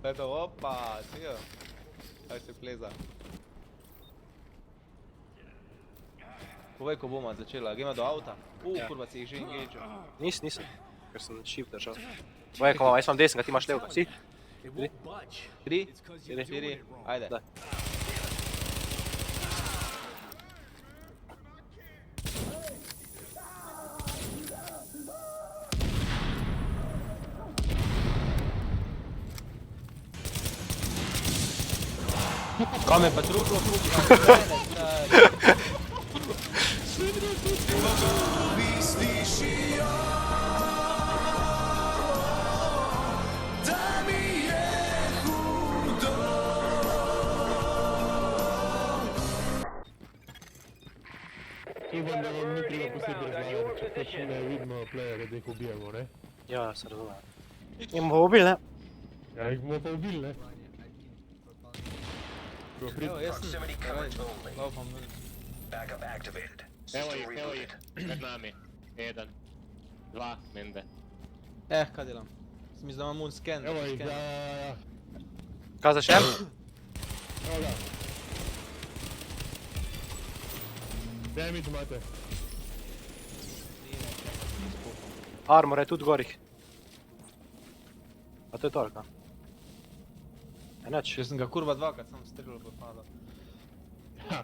Eto, opa, tijo. Kaj se pleza? Povej, ko bomo začela. Gremo do avta? Kurva, si jih že engagel. Nisem, ker sem shift držal. Vojko, jaz imam desnega, ti imaš levega, si? Tri? Štiri? Ajde. Da. Kam je pa truplo kupi? Upam, da vam ni treba posebej razlagati, če pač ne vidimo playerja, da jih ubijemo, ne? Ja, se razumem. Imamo pa ubil, ne? Ja, jih bomo pa ubili, ne? Evo, jaz sem. Laufam. Evo ih, pred nami. Jedan. Dva, mende. Kaj delam? Sem mislil, da imam un scan. Evo jih, ja. Kaj začnem? Evo ga. Damage imate. Armor je tudi gorih. A to je toliko, a? Enač. Če sem ga kurva dvakrat sam streljal pa pada. Ha,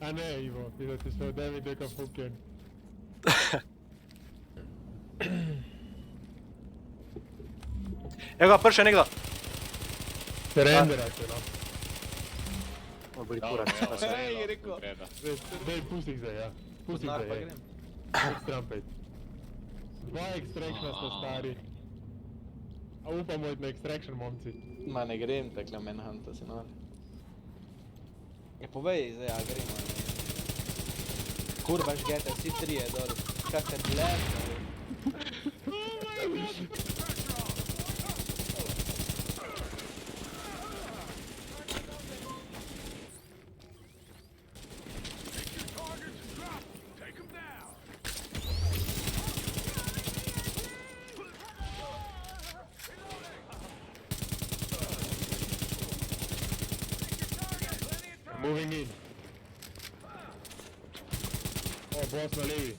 a ne, Ivo, ti da ti svoj damage je kao fuken. Evo ga, prši je nekdo. Surrenderate, no. Ovo boli kurac. Ej, je rekel. Dej, pusti ih zdaj, ja. Pusti ih Znak pa zdaj, grem. Extrampate. Dva extractiona sta stari. A upamo iti na extraction, momci. Ma ne grem takle manhunta si nori. Povej zdaj, a gremo. Kurva žgete, vsi trije doli. Kaj se blesa. Moving in. O, boss na levi.